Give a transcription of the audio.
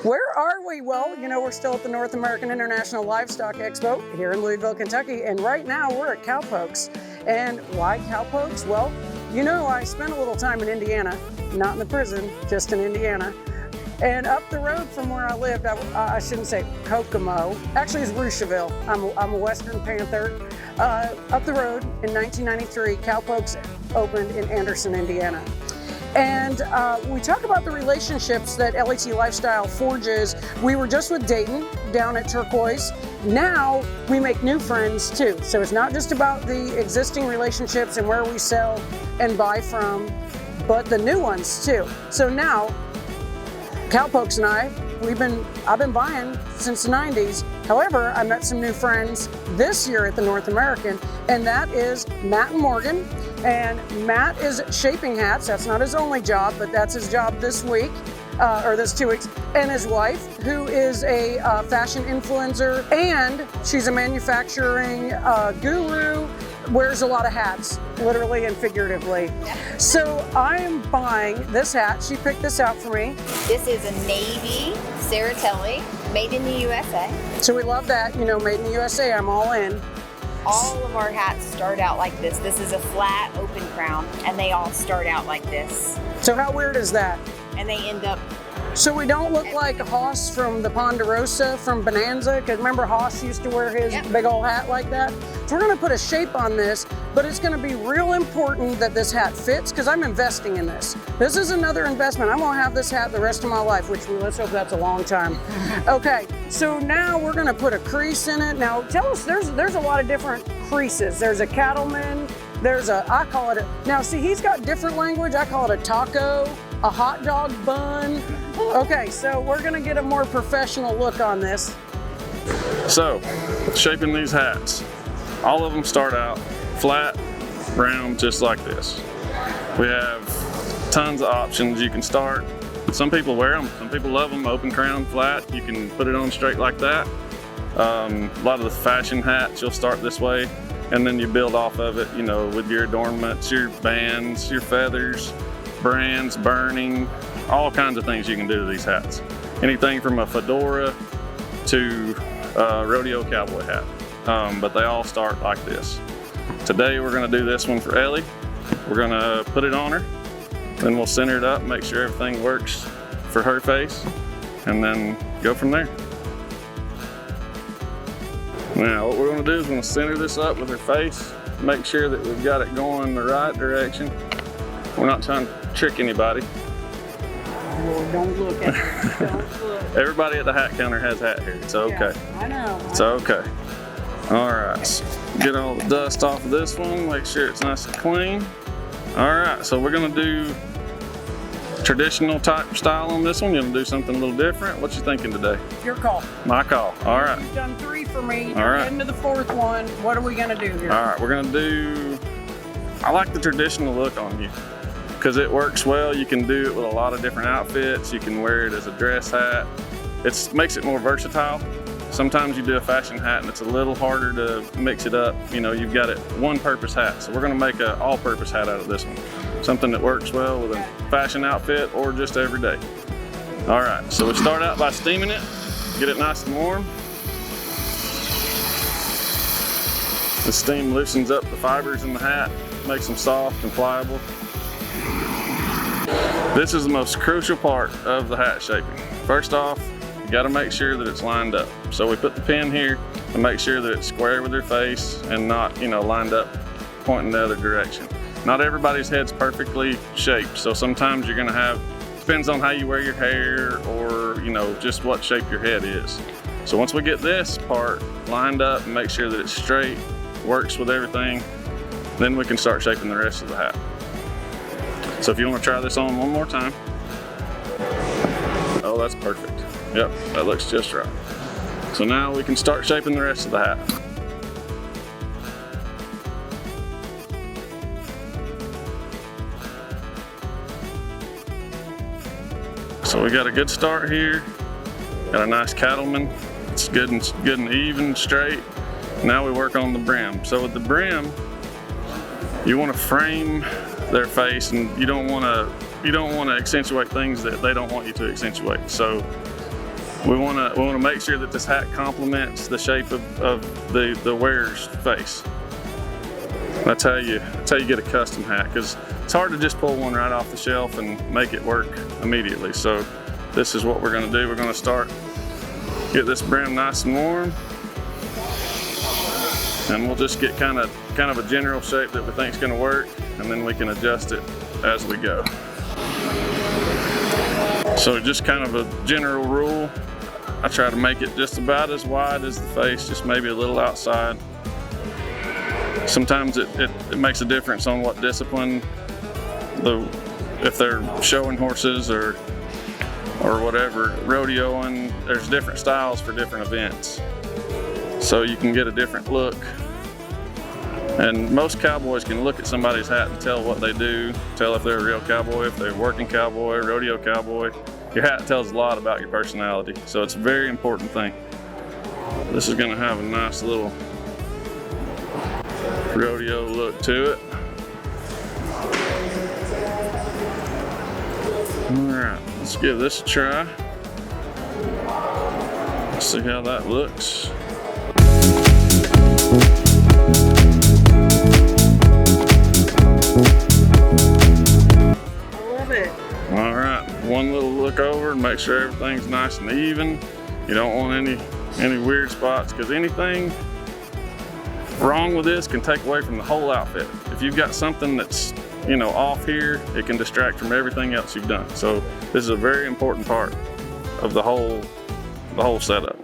Where are we? Well, you know, we're still at the North American International Livestock Expo here in Louisville, Kentucky, and right now we're at Cowpokes. And why Cowpokes? Well, you know, I spent a little time in Indiana, not in the prison, just in Indiana. And up the road from where I lived, I shouldn't say Kokomo, actually it's Rocheville. I'm a Western Panther. Up the road in 1993, Cowpokes opened in Anderson, Indiana. And we talk about the relationships that LET Lifestyle forges. We were just with Dayton down at Turquoise. Now we make new friends too. So it's not just about the existing relationships and where we sell and buy from, but the new ones too. So now, Cowpokes and I've been buying since the 90s. However, I met some new friends this year at the North American, and that is Matt and Morgan. And Matt is shaping hats. That's not his only job, but that's his job this week, or this 2 weeks. And his wife, who is a fashion influencer, and she's a manufacturing guru, wears a lot of hats, literally and figuratively. Yep. So I am buying this hat. She picked this out for me. This is a navy Saratelli, made in the USA. So we love that, you know, made in the USA, I'm all in. All of our hats start out like this. This is a flat open crown, and they all start out like this. So how weird is that? And they end up... So we don't look like Hoss from the Ponderosa from Bonanza, because remember Hoss used to wear his big old hat like that? So we're gonna put a shape on this, but it's gonna be real important that this hat fits, because I'm investing in this. This is another investment. I'm gonna have this hat the rest of my life, which let's hope that's a long time. Okay, so now we're gonna put a crease in it. Now tell us, there's a lot of different creases. There's a cattleman, I call it now see, he's got different language. I call it a taco, a hot dog bun. Okay, so we're gonna get a more professional look on this. So, shaping these hats, all of them start out flat, round, just like this. We have tons of options. You can start, some people wear them, some people love them, open crown, flat. You can put it on straight like that. A lot of the fashion hats, you'll start this way, and then you build off of it, you know, with your adornments, your bands, your feathers, brands, burning, all kinds of things you can do to these hats. Anything from a fedora to a rodeo cowboy hat, but they all start like this. Today we're gonna do this one for Ellie. We're gonna put it on her, then we'll center it up, make sure everything works for her face, and then go from there. Now what we're gonna do is we're gonna center this up with her face, make sure that we've got it going the right direction. We're not trying to trick anybody. Oh, don't look at me. Don't look. Everybody at the hat counter has hat hair. It's okay. Yeah, I know. It's okay. All right, so get all the dust off of this one, make sure it's nice and clean. All right, so we're gonna do traditional type style on this one. You're gonna do something a little different. What you thinking today? Your call. My call. All right. You've done 3 for me. All right. Into the 4th one. What are we gonna do here? All right, we're gonna do, I like the traditional look on you because it works well. You can do it with a lot of different outfits. You can wear it as a dress hat. It makes it more versatile. Sometimes you do a fashion hat and it's a little harder to mix it up. You know, you've got it one purpose hat. So we're gonna make an all purpose hat out of this one. Something that works well with a fashion outfit or just every day. All right, so we start out by steaming it, get it nice and warm. The steam loosens up the fibers in the hat, makes them soft and pliable. This is the most crucial part of the hat shaping. First off, you gotta make sure that it's lined up. So we put the pin here to make sure that it's square with her face and not, you know, lined up pointing the other direction. Not everybody's head's perfectly shaped, so sometimes you're gonna have, depends on how you wear your hair or, you know, just what shape your head is. So once we get this part lined up and make sure that it's straight, works with everything, then we can start shaping the rest of the hat. So if you want to try this on one more time. Oh, that's perfect. Yep, that looks just right. So now we can start shaping the rest of the hat. So we got a good start here. Got a nice cattleman. It's good and even, straight. Now we work on the brim. So with the brim, you want to frame their face, and you don't want to accentuate things that they don't want you to accentuate. So We want to make sure that this hat complements the shape of the wearer's face. That's how you get a custom hat, because it's hard to just pull one right off the shelf and make it work immediately. So this is what we're going to do. We're going to start, get this brim nice and warm, and we'll just get kind of a general shape that we think is going to work, and then we can adjust it as we go. So just kind of a general rule, I try to make it just about as wide as the face, just maybe a little outside. Sometimes it makes a difference on what discipline, if they're showing horses or whatever, rodeoing, there's different styles for different events. So you can get a different look. And most cowboys can look at somebody's hat and tell what they do, tell if they're a real cowboy, if they're a working cowboy, rodeo cowboy. Your hat tells a lot about your personality, so it's a very important thing. This is gonna have a nice little rodeo look to it. All right, let's give this a try. Let's see how that looks. Love it. All right, one little look over and make sure everything's nice and even. You don't want any weird spots, because anything wrong with this can take away from the whole outfit. If you've got something that's, you know, off here, it can distract from everything else you've done. So this is a very important part of the whole setup.